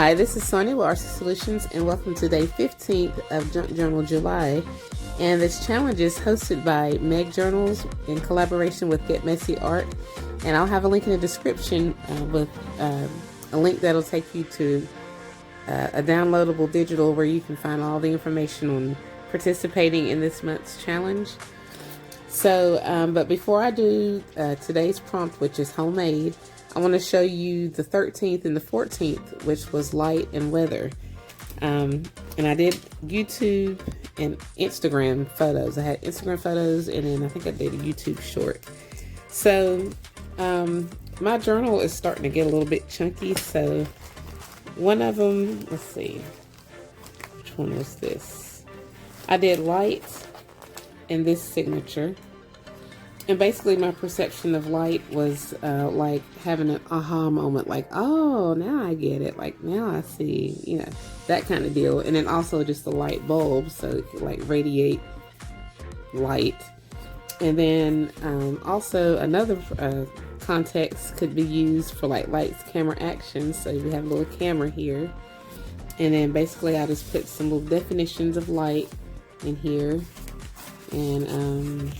Hi, this is Sonia with RC Solutions, and welcome to day 15th of Junk Journal July. And this challenge is hosted by Meg Journals in collaboration with Get Messy Art. And I'll have a link in the description with a link that'll take you to a downloadable digital where you can find all the information on participating in this month's challenge. So, but before I do today's prompt, which is homemade, I want to show you the 13th and the 14th, which was light and weather. And I did YouTube and Instagram photos. I had Instagram photos, and then I think I did a YouTube short. So my journal is starting to get a little bit chunky. So one of them, let's see, which one was this? I did light and this signature. And basically my perception of light was like having an aha moment, like, oh, now I get it. Like, now I see, you know, that kind of deal. And then also just the light bulb, so it could like radiate light. And then also another context could be used for like lights, camera, action. So we have a little camera here. And then basically I just put some little definitions of light in here. And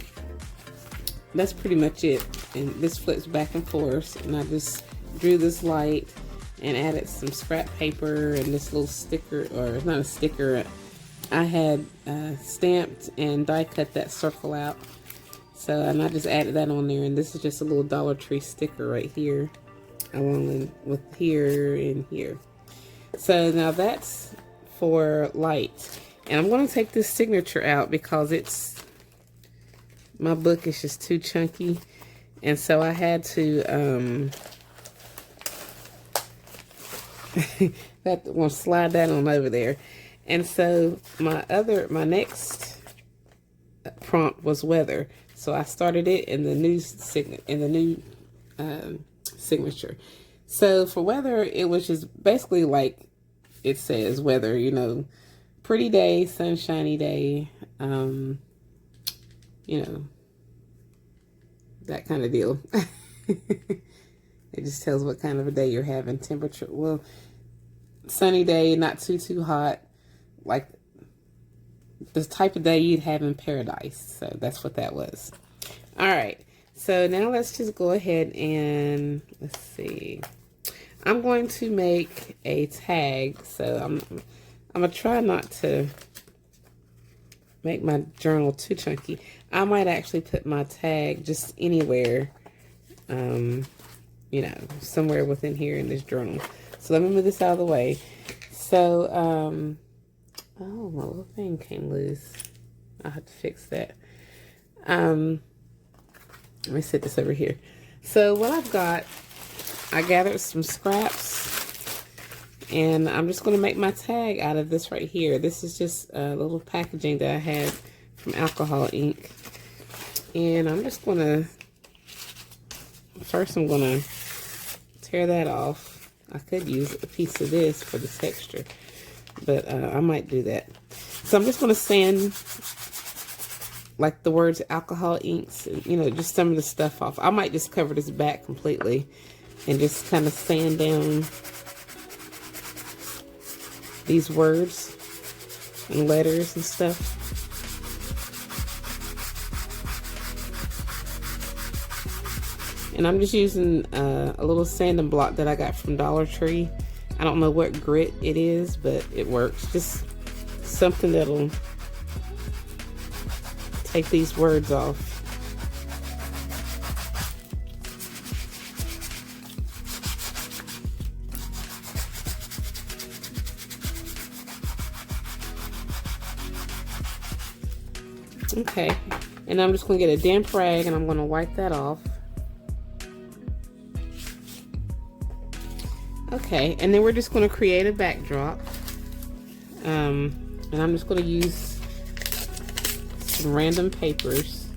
that's pretty much it. And this flips back and forth, and I just drew this light and added some scrap paper and this little sticker, or it's not a sticker, I had stamped and die cut that circle out. So, and I just added that on there, and this is just a little Dollar Tree sticker right here, along with here and here. So now that's for light. And I'm going to take this signature out because my book is just too chunky, and so I had to slide that on over there. And so my next prompt was weather, so I started it in the new signature. So for weather, it was just basically like it says, weather, you know, pretty day, sunshiny day, you know, that kind of deal. It just tells what kind of a day you're having. Temperature, well, sunny day, not too hot, like the type of day you'd have in paradise. So that's what that was. All right, so now let's just go ahead and let's see. I'm going to make a tag. So I'm gonna try not to make my journal too chunky. I might actually put my tag just anywhere, you know, somewhere within here in this journal. So let me move this out of the way. So, oh, my little thing came loose. I'll have to fix that. Let me set this over here. So what I've got, I gathered some scraps, and I'm just going to make my tag out of this right here. This is just a little packaging that I had from alcohol ink. And I'm just going to, first I'm going to tear that off. I could use a piece of this for the texture, but I might do that. So I'm just going to sand like the words alcohol inks, and, you know, just some of the stuff off. I might just cover this back completely and just kind of sand down these words and letters and stuff. And I'm just using a little sanding block that I got from Dollar Tree. I don't know what grit it is, but it works. Just something that'll take these words off. Okay, and I'm just going to get a damp rag and I'm going to wipe that off. Okay, and then we're just going to create a backdrop. And I'm just going to use some random papers,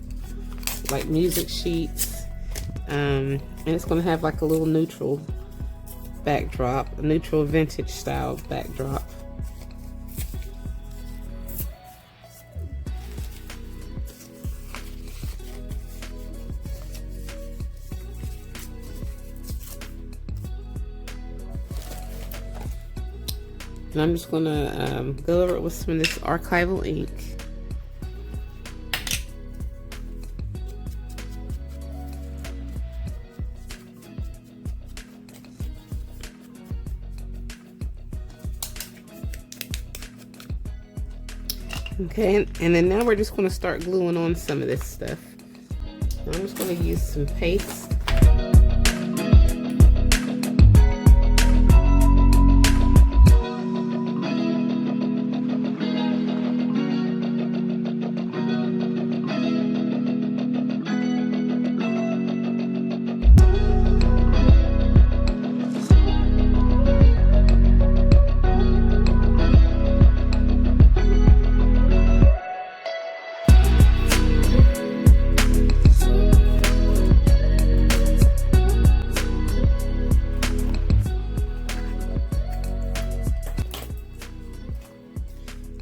like music sheets. And it's going to have like a little neutral backdrop, a neutral vintage style backdrop. And I'm just going to go over it with some of this archival ink. Okay, and then now we're just going to start gluing on some of this stuff. I'm just going to use some paste.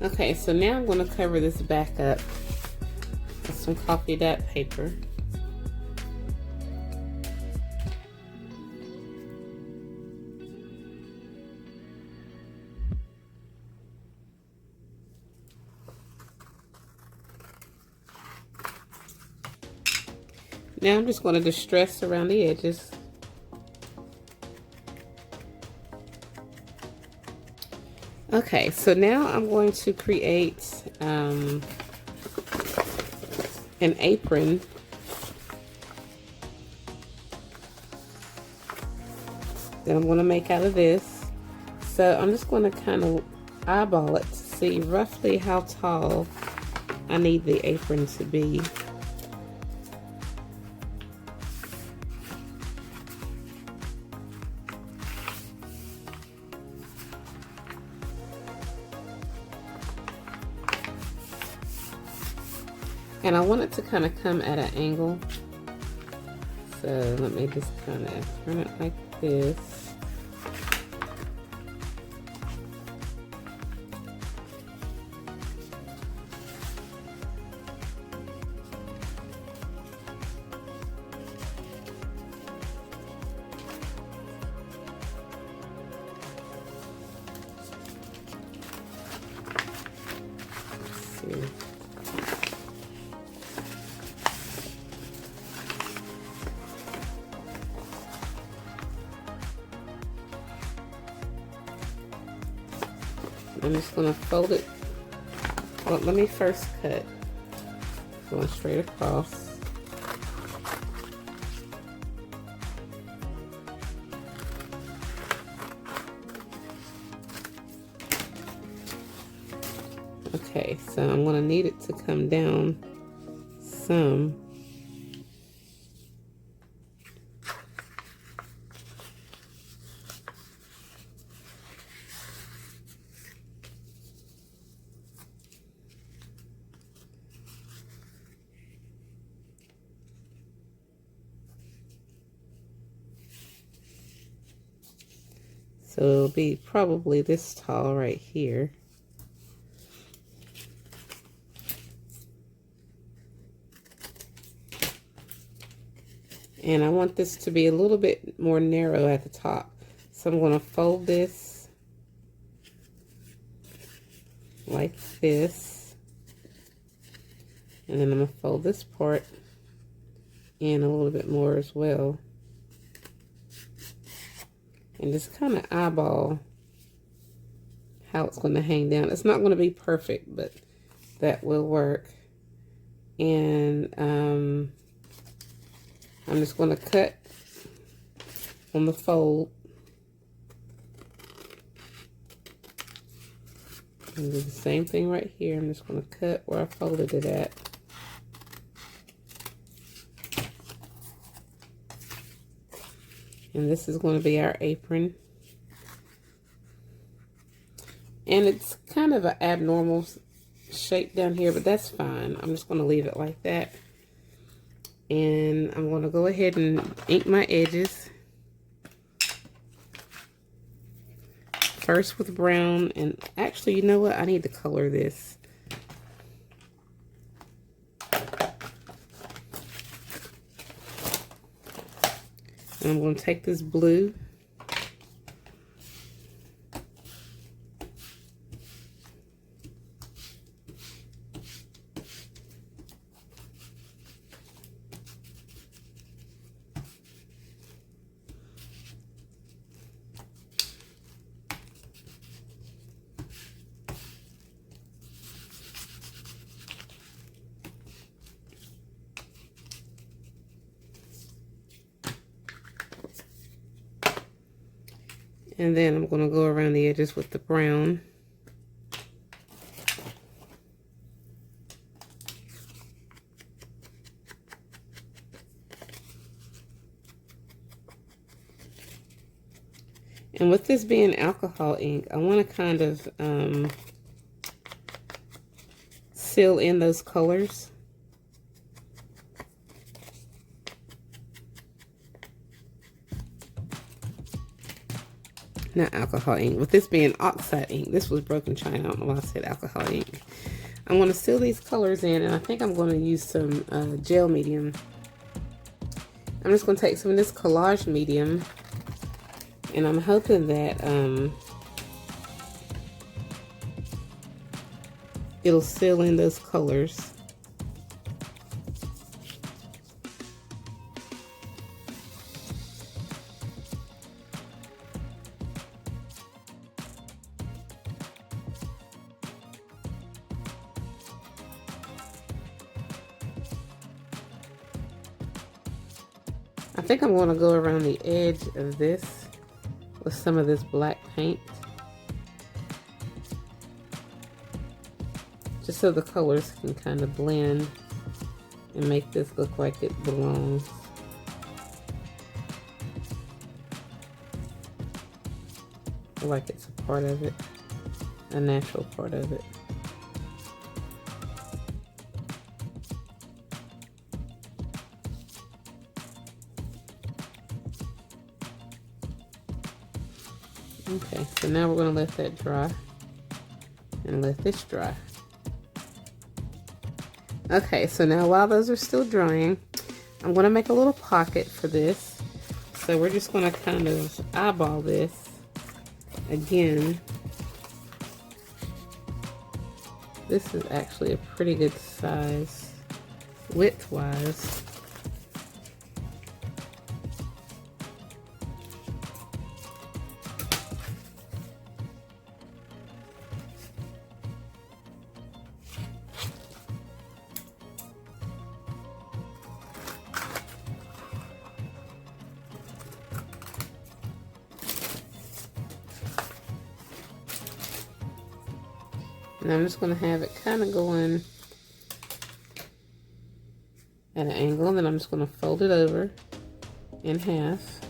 Okay, so now I'm going to cover this back up with some coffee dot paper. Now I'm just going to distress around the edges. Okay, so now I'm going to create an apron that I'm going to make out of this. So I'm just going to kind of eyeball it to see roughly how tall I need the apron to be. And I want it to kind of come at an angle. So let me just kind of turn it like this. Let's see. I'm just going to fold it. Well, let me first cut. Going straight across. Okay, so I'm going to need it to come down some. So it'll be probably this tall right here. And I want this to be a little bit more narrow at the top. So I'm going to fold this like this. And then I'm going to fold this part in a little bit more as well. And just kind of eyeball how it's going to hang down. It's not going to be perfect, but that will work. And I'm just going to cut on the fold. And do the same thing right here. I'm just going to cut where I folded it at. And this is going to be our apron. And it's kind of an abnormal shape down here, but that's fine. I'm just going to leave it like that. And I'm going to go ahead and ink my edges. First with brown. And actually, you know what? I need to color this. And I'm going to take this blue And then I'm going to go around the edges with the brown. And with this being alcohol ink, I want to kind of seal in those colors. Not alcohol ink. With this being oxide ink, this was broken china. I don't know why I said alcohol ink. I'm going to seal these colors in, and I think I'm going to use some gel medium. I'm just going to take some of this collage medium, and I'm hoping that it'll seal in those colors. I think I'm going to go around the edge of this with some of this black paint, just so the colors can kind of blend and make this look like it belongs. Like it's a part of it, a natural part of it. Okay, so now we're going to let that dry and let this dry. Okay, so now while those are still drying, I'm going to make a little pocket for this. So we're just going to kind of eyeball this again. This is actually a pretty good size width-wise. And I'm just going to have it kind of going at an angle, and then I'm just going to fold it over in half.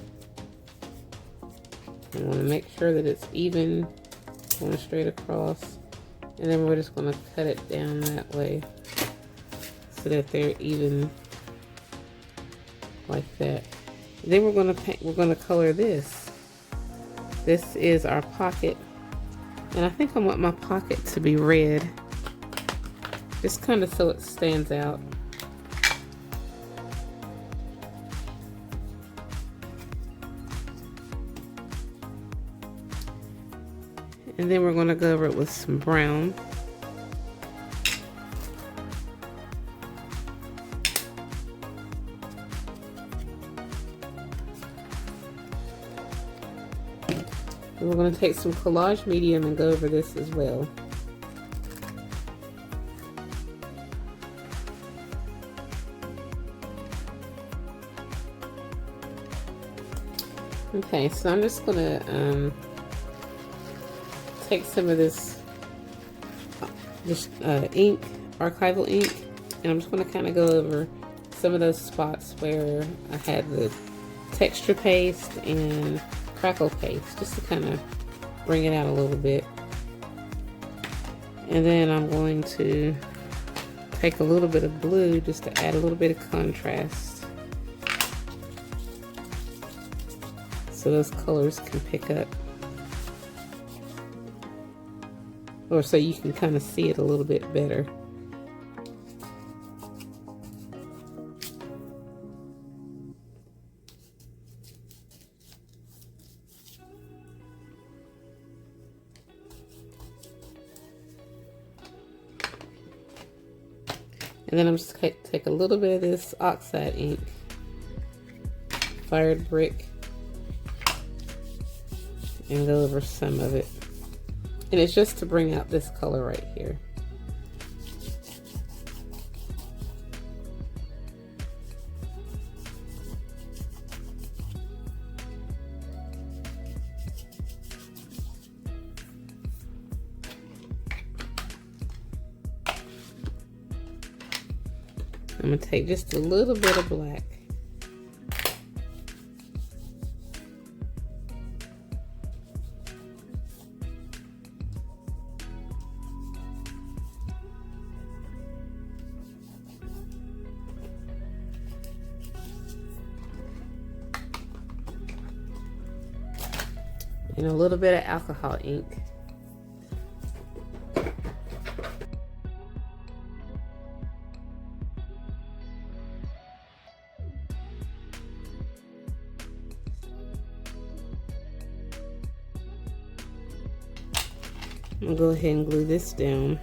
I want to make sure that it's even, going straight across, and then we're just going to cut it down that way so that they're even like that. And then we're going to color this. This is our pocket. And I think I want my pocket to be red, just kind of so it stands out. And then we're going to go over it with some brown. And we're going to take some collage medium and go over this as well. Okay, so I'm just going to take some of this ink, archival ink, and I'm just going to kind of go over some of those spots where I had the texture paste and crackle paste, just to kind of bring it out a little bit. And then I'm going to take a little bit of blue just to add a little bit of contrast, so those colors can pick up, or so you can kind of see it a little bit better. And then I'm just going to take a little bit of this oxide ink, fired brick, and go over some of it. And it's just to bring out this color right here. I'm going to take just a little bit of black. And a little bit of alcohol ink. I'm gonna go ahead and glue this down.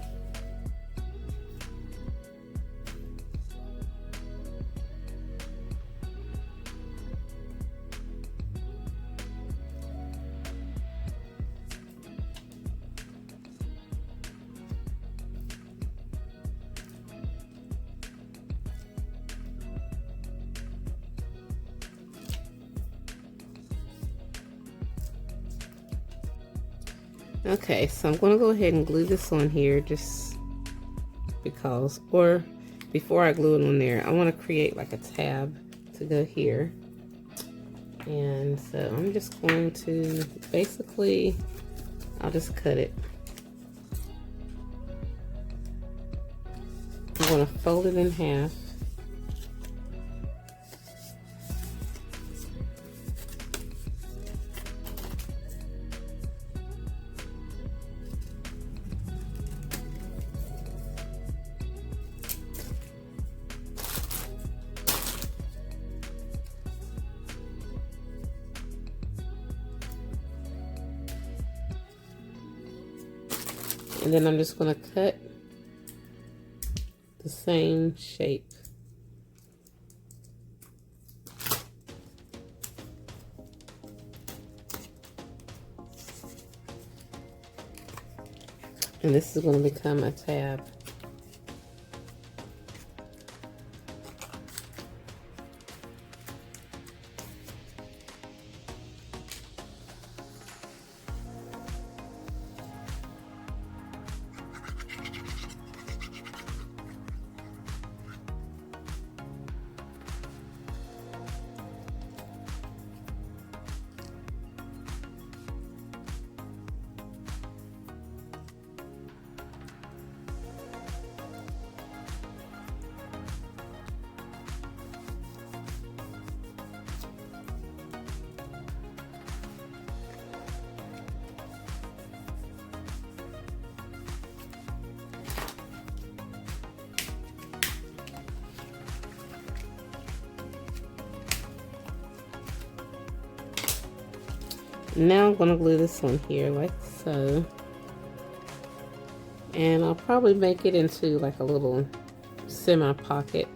Okay, so I'm going to go ahead and glue this on here just because, or before I glue it on there, I want to create like a tab to go here. And so I'm just going to basically, I'll just cut it. I'm going to fold it in half. And then I'm just going to cut the same shape. And this is going to become a tab. Now I'm going to glue this one here like so. And I'll probably make it into like a little semi-pocket.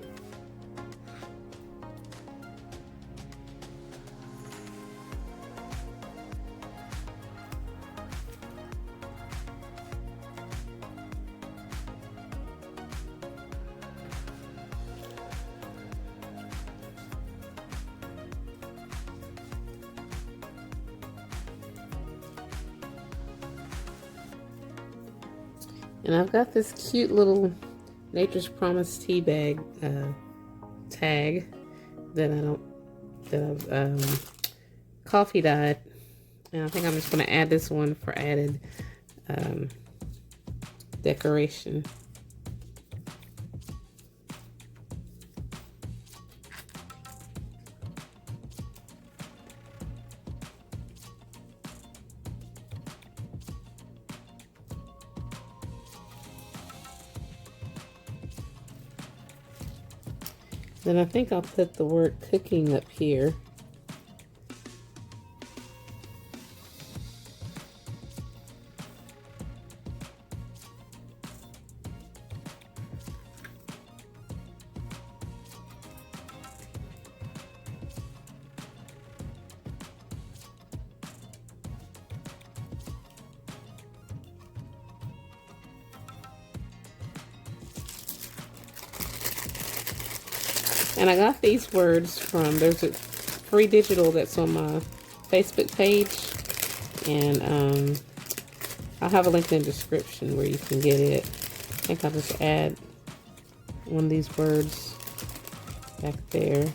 And I've got this cute little Nature's Promise tea bag tag that I've coffee dyed, and I think I'm just going to add this one for added decoration. Then I think I'll put the word cooking up here. And I got these words from, there's a free digital that's on my Facebook page, and I'll have a link in the description where you can get it. I think I'll just add one of these words back there.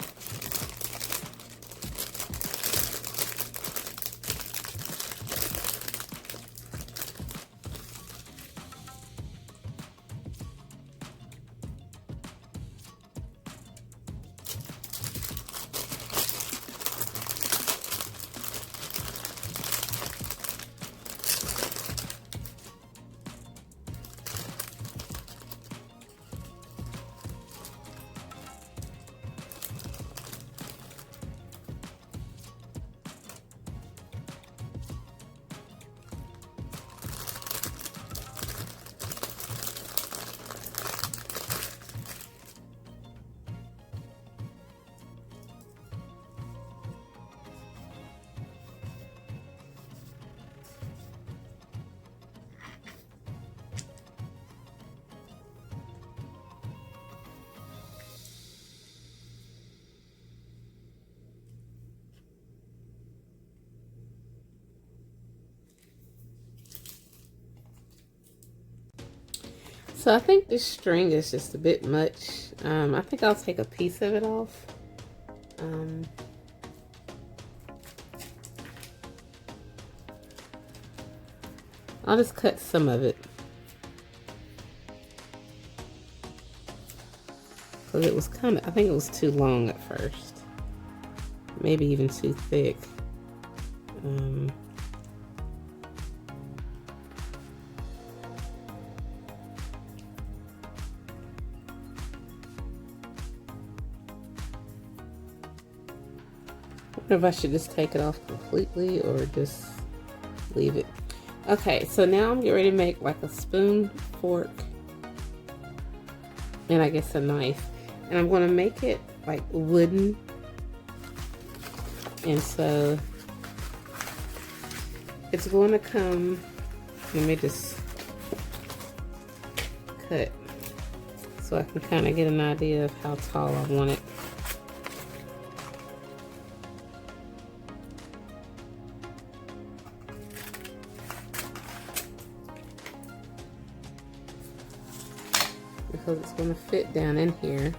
So I think this string is just a bit much. I think I'll take a piece of it off. I'll just cut some of it. Because it was kind of, I think it was too long at first. Maybe even too thick. I wonder if I should just take it off completely or just leave it. Okay, so now I'm getting ready to make like a spoon, fork, and I guess a knife. And I'm going to make it like wooden. And so it's going to come, let me just cut so I can kind of get an idea of how tall I want it. Because it's going to fit down in here.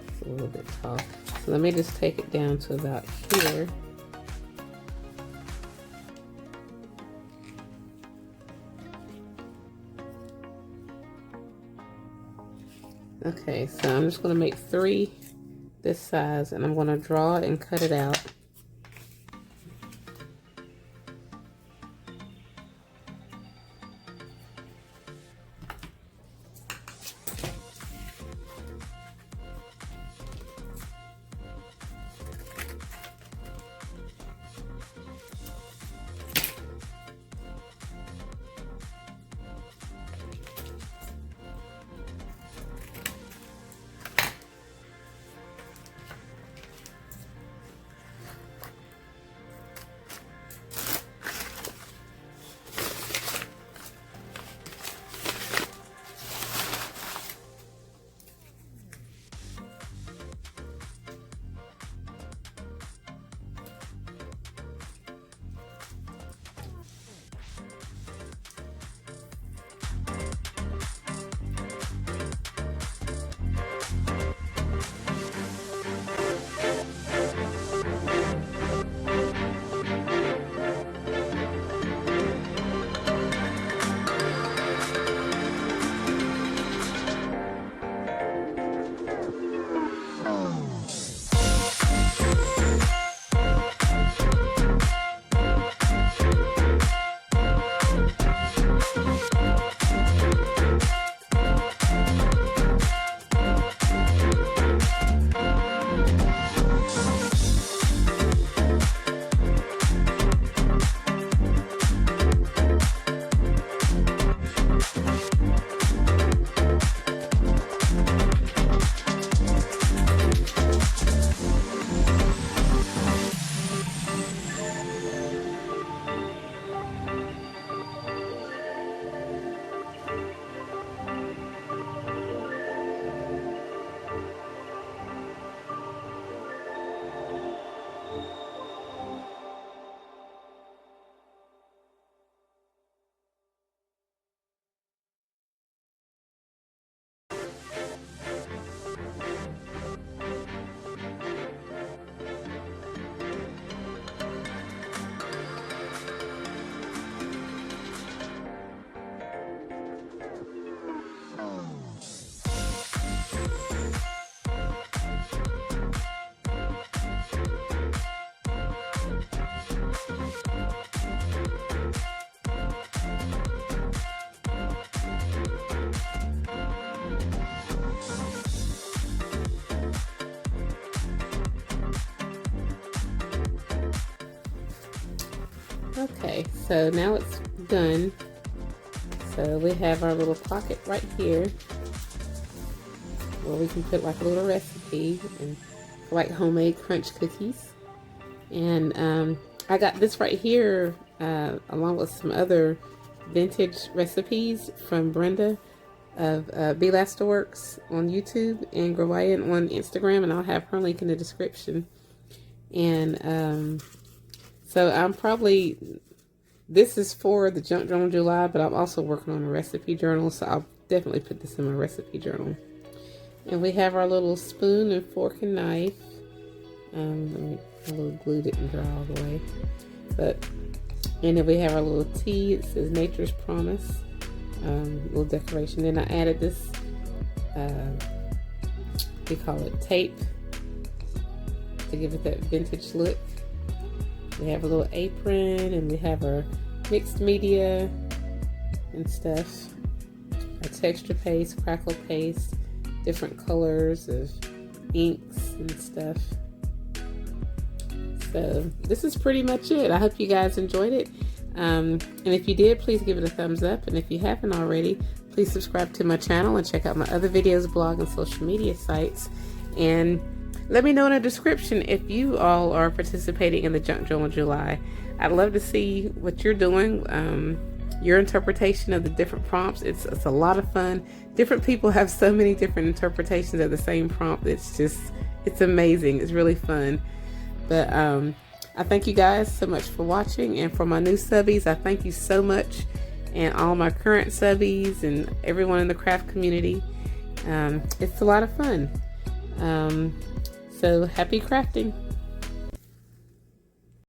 It's a little bit tall. So let me just take it down to about here. Okay, so I'm just going to make 3 this size, and I'm going to draw it and cut it out. Okay, so now it's done. So we have our little pocket right here where we can put like a little recipe and like homemade crunch cookies. And I got this right here along with some other vintage recipes from Brenda of Belasterworks on YouTube and Grawayan on Instagram, and I'll have her link in the description. And so I'm probably, this is for the Junk Journal July, but I'm also working on a recipe journal, so I'll definitely put this in my recipe journal. And we have our little spoon and fork and knife. A little glue didn't dry all the way. And then we have our little tea. It says Nature's Promise. Little decoration. Then I added this, we call it tape, to give it that vintage look. We have a little apron, and we have our mixed media and stuff. Our texture paste, crackle paste, different colors of inks and stuff. So this is pretty much it. I hope you guys enjoyed it. And if you did, please give it a thumbs up. And if you haven't already, please subscribe to my channel and check out my other videos, blog, and social media sites. And let me know in the description if you all are participating in the Junk Journal July. I'd love to see what you're doing, your interpretation of the different prompts. It's a lot of fun. Different people have so many different interpretations of the same prompt. It's amazing. It's really fun. But I thank you guys so much for watching, and for my new subbies, I thank you so much, and all my current subbies and everyone in the craft community. It's a lot of fun. So happy crafting.